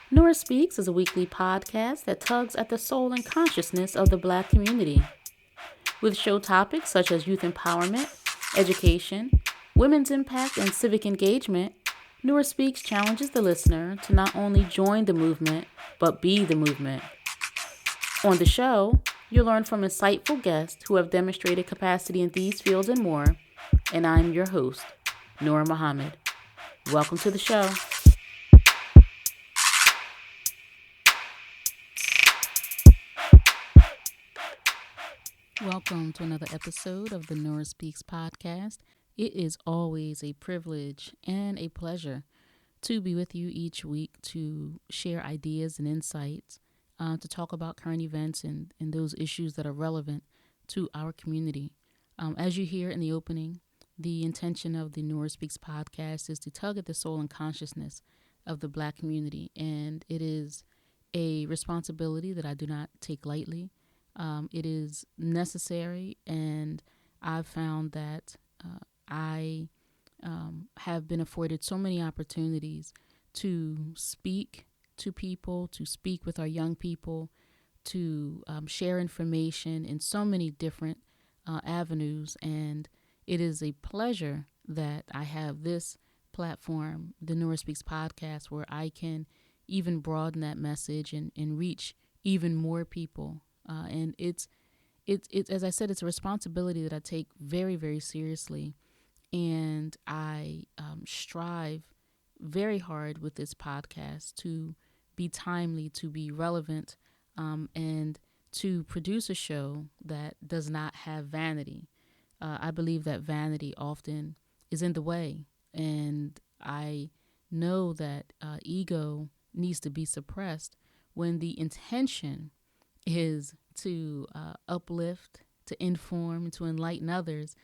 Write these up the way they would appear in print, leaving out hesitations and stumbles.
Nora Speaks is a weekly podcast that tugs at the soul and consciousness of the Black community. With show topics such as youth empowerment, education, women's impact, and civic engagement, Nora Speaks challenges the listener to not only join the movement, but be the movement. On the show, you'll learn from insightful guests who have demonstrated capacity in these fields and more, and I'm your host, Nora Muhammad. Welcome to the show. Welcome to another episode of the Nora Speaks podcast. It is always a privilege and a pleasure to be with you each week to share ideas and insights, to talk about current events and those issues that are relevant to our community. As you hear in the opening, the intention of the Nora Speaks podcast is to tug at the soul and consciousness of the Black community, and it is a responsibility that I do not take lightly. It is necessary, and I've found that I have been afforded so many opportunities to speak to people, to speak with our young people, to share information in so many different avenues. And it is a pleasure that I have this platform, the Nora Speaks podcast, where I can even broaden that message and reach even more people. And it's as I said, it's a responsibility that I take very, very seriously, and I strive very hard with this podcast to be timely, to be relevant, and to produce a show that does not have vanity. I believe that vanity often is in the way, and I know that ego needs to be suppressed when the intention is to uplift, to inform, to enlighten others,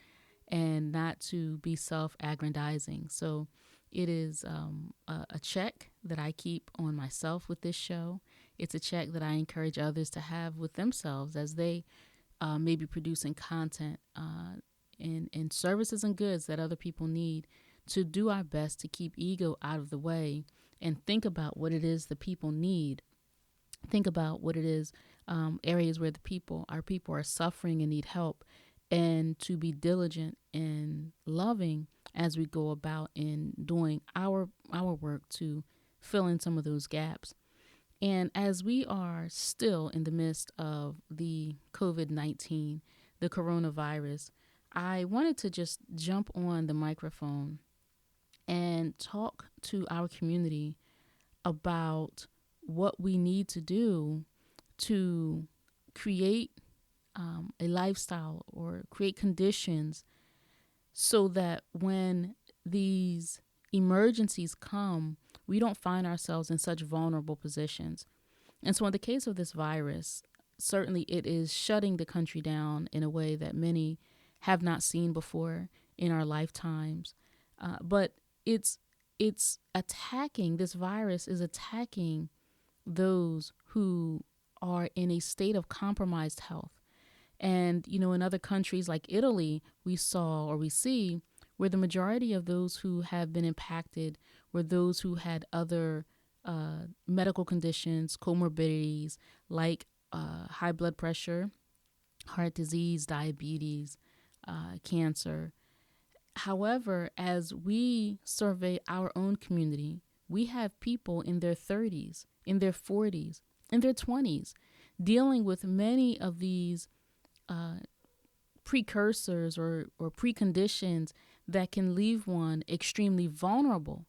and not to be self-aggrandizing. So it is a check that I keep on myself with this show. It's a check that I encourage others to have with themselves as they may be producing content and services and goods that other people need, to do our best to keep ego out of the way and think about what it is the people need. Think about what it is, areas where our people are suffering and need help, and to be diligent and loving as we go about in doing our work to fill in some of those gaps. And as we are still in the midst of the COVID-19, the coronavirus, I wanted to just jump on the microphone and talk to our community about what we need to do to create a lifestyle or create conditions so that when these emergencies come, we don't find ourselves in such vulnerable positions. And so in the case of this virus, certainly it is shutting the country down in a way that many have not seen before in our lifetimes. But it's attacking, this virus is attacking those who are in a state of compromised health. And, in other countries like Italy, we see where the majority of those who have been impacted were those who had other medical conditions, comorbidities like high blood pressure, heart disease, diabetes, cancer. However, as we survey our own community, we have people in their 30s, in their 40s, in their 20s, dealing with many of these precursors or preconditions that can leave one extremely vulnerable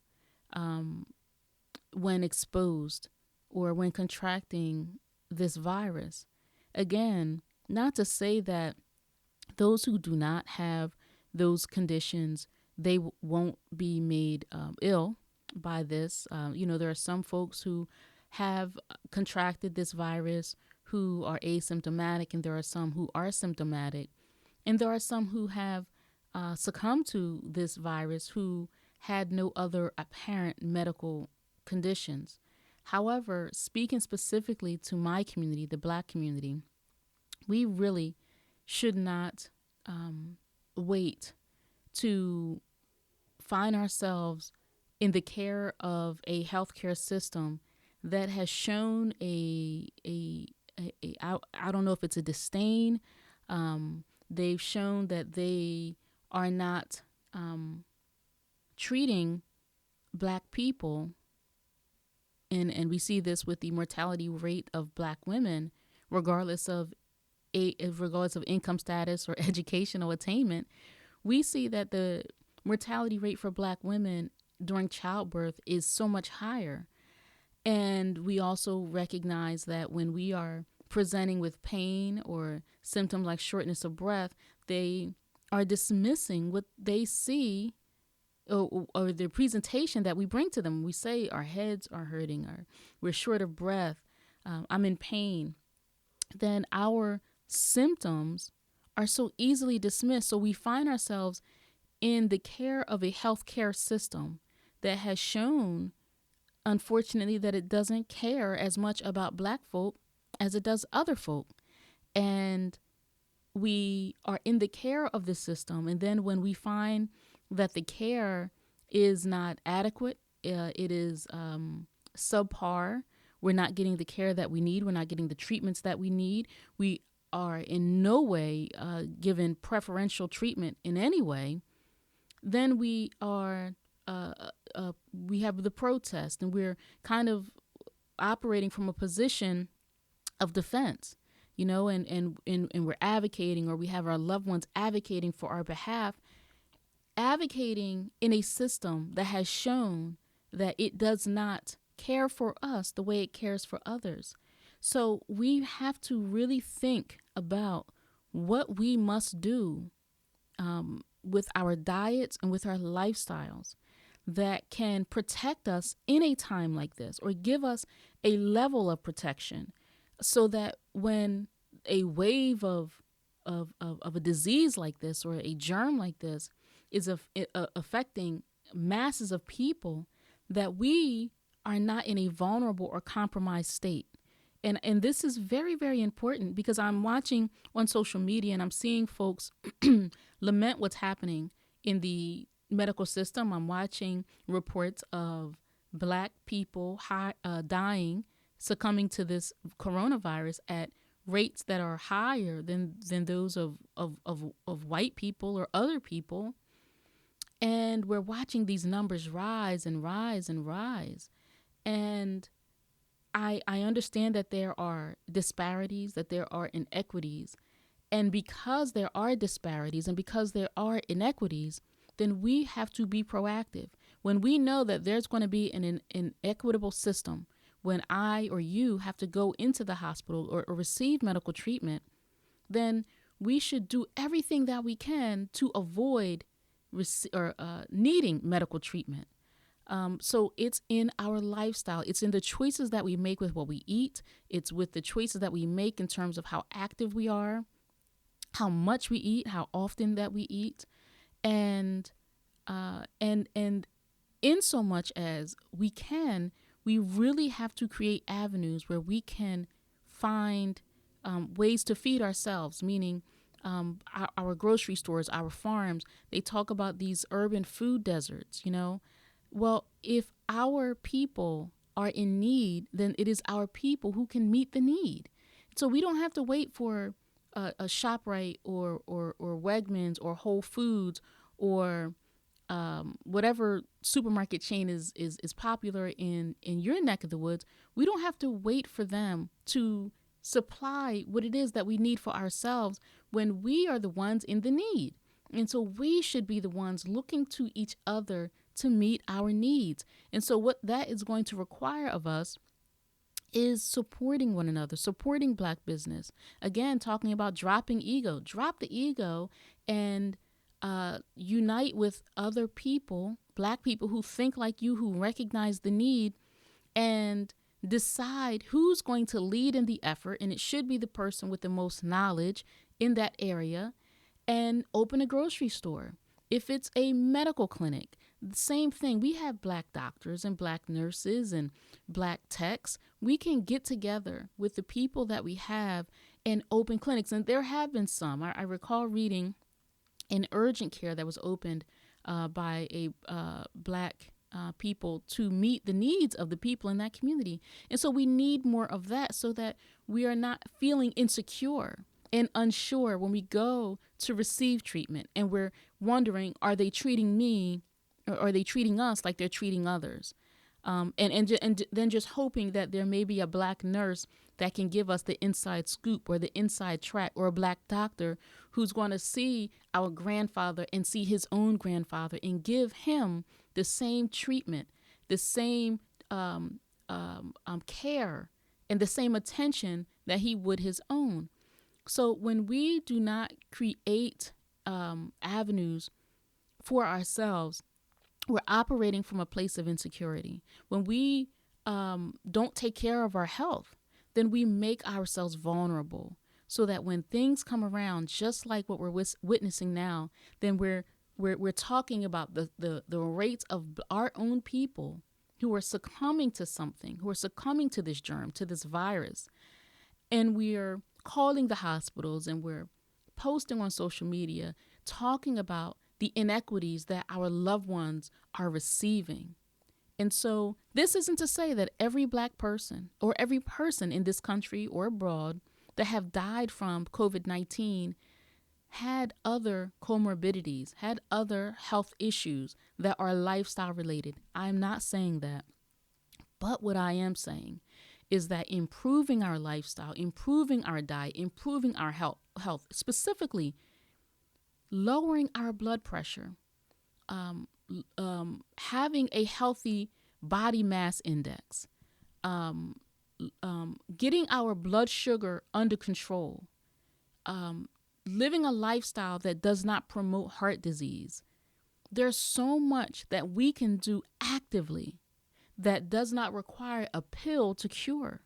when exposed or when contracting this virus. Again, not to say that those who do not have those conditions, they won't be made ill by this. There are some folks who have contracted this virus who are asymptomatic, and there are some who are symptomatic. And there are some who have succumbed to this virus who had no other apparent medical conditions. However, speaking specifically to my community, the Black community, we really should not wait to find ourselves in the care of a healthcare system that has shown I don't know if it's a disdain. They've shown that they are not treating Black people, and we see this with the mortality rate of Black women, regardless of regardless of income status or educational attainment. We see that the mortality rate for Black women during childbirth is so much higher. And we also recognize that when we are presenting with pain or symptoms like shortness of breath, they are dismissing what they see, or the presentation that we bring to them. We say our heads are hurting, or we're short of breath, I'm in pain. Then our symptoms are so easily dismissed. So we find ourselves in the care of a healthcare system that has shown, unfortunately, that it doesn't care as much about Black folk as it does other folk. And we are in the care of the system. And then when we find that the care is not adequate, it is subpar, we're not getting the care that we need, we're not getting the treatments that we need, we are in no way given preferential treatment in any way, then we have the protest, and we're kind of operating from a position of defense, and we're advocating, or we have our loved ones advocating for our behalf, advocating in a system that has shown that it does not care for us the way it cares for others. So we have to really think about what we must do with our diets and with our lifestyles that can protect us in a time like this, or give us a level of protection, so that when a wave of a disease like this, or a germ like this, is affecting masses of people, that we are not in a vulnerable or compromised state. And this is very, very important, because I'm watching on social media and I'm seeing folks lament what's happening in the medical system. I'm watching reports of Black people dying, succumbing to this coronavirus at rates that are higher than those of white people or other people. And we're watching these numbers rise and rise and rise. And I understand that there are disparities, that there are inequities. And because there are disparities and because there are inequities, then we have to be proactive. When we know that there's going to be an inequitable system, when I or you have to go into the hospital or receive medical treatment, then we should do everything that we can to avoid needing medical treatment. So it's in our lifestyle. It's in the choices that we make with what we eat. It's with the choices that we make in terms of how active we are, how much we eat, how often that we eat, and in so much as we can, we really have to create avenues where we can find ways to feed ourselves, meaning our grocery stores, our farms. They talk about these urban food deserts, Well, if our people are in need, then it is our people who can meet the need. So we don't have to wait for a ShopRite or Wegmans or Whole Foods or whatever supermarket chain is popular in your neck of the woods. We don't have to wait for them to supply what it is that we need for ourselves when we are the ones in the need. And so we should be the ones looking to each other to meet our needs. And so what that is going to require of us is supporting one another, supporting Black business. Again, talking about dropping ego. Drop the ego and unite with other people, Black people who think like you, who recognize the need, and decide who's going to lead in the effort. And it should be the person with the most knowledge in that area, and open a grocery store. If it's a medical clinic, the same thing. We have Black doctors and Black nurses and Black techs. We can get together with the people that we have and open clinics. And there have been some. I recall reading an urgent care that was opened by a Black people to meet the needs of the people in that community. And so we need more of that so that we are not feeling insecure and unsure when we go to receive treatment and we're wondering, are they treating me or are they treating us like they're treating others? And then just hoping that there may be a black nurse that can give us the inside scoop or the inside track, or a black doctor who's going to see our grandfather and see his own grandfather and give him the same treatment, the same care, and the same attention that he would his own. So when we do not create avenues for ourselves, we're operating from a place of insecurity. When we don't take care of our health, then we make ourselves vulnerable so that when things come around, just like what we're witnessing now, then we're talking about the rates of our own people who are succumbing to something, who are succumbing to this germ, to this virus. And we're calling the hospitals and we're posting on social media, talking about the inequities that our loved ones are receiving. And so this isn't to say that every black person or every person in this country or abroad that have died from COVID-19 had other comorbidities, had other health issues that are lifestyle related. I'm not saying that. But what I am saying is that improving our lifestyle, improving our diet, improving our health, specifically lowering our blood pressure, having a healthy body mass index, getting our blood sugar under control, living a lifestyle that does not promote heart disease. There's so much that we can do actively that does not require a pill to cure.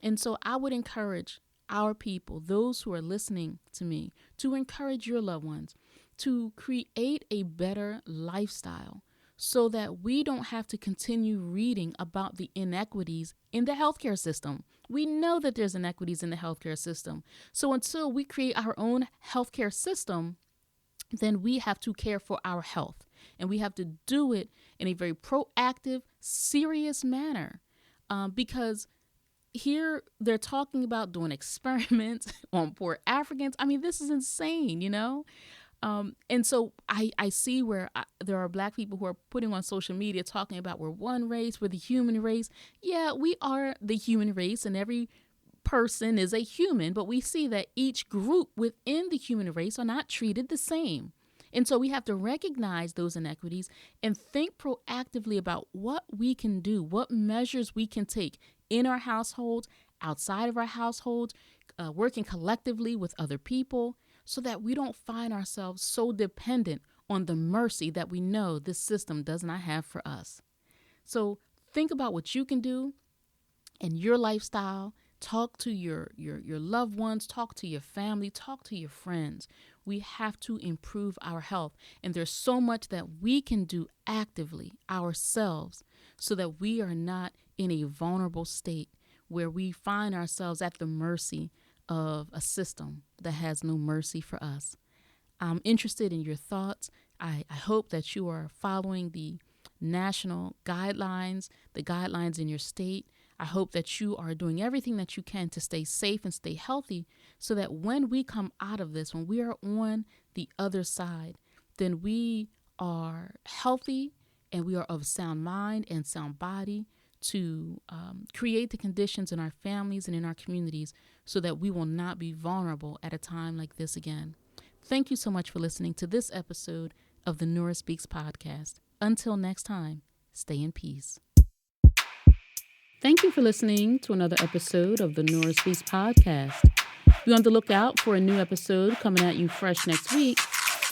And so I would encourage our people, those who are listening to me, to encourage your loved ones to create a better lifestyle so that we don't have to continue reading about the inequities in the healthcare system. We know that there's inequities in the healthcare system. So until we create our own healthcare system, then we have to care for our health. And we have to do it in a very proactive, serious manner. Because here they're talking about doing experiments on poor Africans. I mean, this is insane, you know? And so I see where there are black people who are putting on social media talking about we're one race, we're the human race. Yeah, we are the human race and every person is a human, but we see that each group within the human race are not treated the same. And so we have to recognize those inequities and think proactively about what we can do, what measures we can take in our households, outside of our households, working collectively with other people, so that we don't find ourselves so dependent on the mercy that we know this system does not have for us. So think about what you can do in your lifestyle. Talk to your loved ones, talk to your family, talk to your friends. We have to improve our health. And there's so much that we can do actively ourselves so that we are not in a vulnerable state where we find ourselves at the mercy of a system that has no mercy for us. I'm interested in your thoughts. I hope that you are following the national guidelines, the guidelines in your state. I hope that you are doing everything that you can to stay safe and stay healthy so that when we come out of this, when we are on the other side, then we are healthy and we are of sound mind and sound body to create the conditions in our families and in our communities so that we will not be vulnerable at a time like this again. Thank you so much for listening to this episode of the Nora Speaks podcast. Until next time, stay in peace. Thank you for listening to another episode of the Nora Speaks podcast. Be on the lookout for a new episode coming at you fresh next week.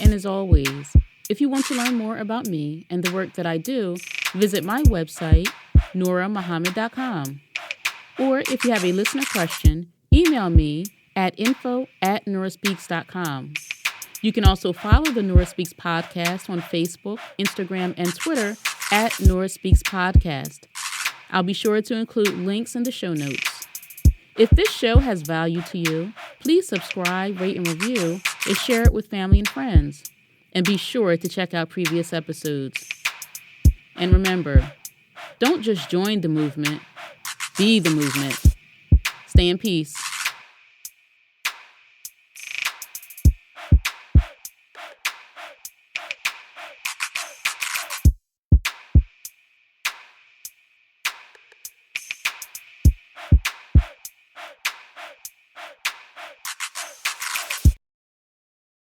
And as always, if you want to learn more about me and the work that I do, visit my website, norahmuhammad.com. Or if you have a listener question, email me at info@norahspeaks.com. You can also follow the Nora Speaks podcast on Facebook, Instagram, and Twitter at Nora Speaks Podcast. I'll be sure to include links in the show notes. If this show has value to you, please subscribe, rate, and review, and share it with family and friends. And be sure to check out previous episodes. And remember, don't just join the movement, be the movement. Stay in peace.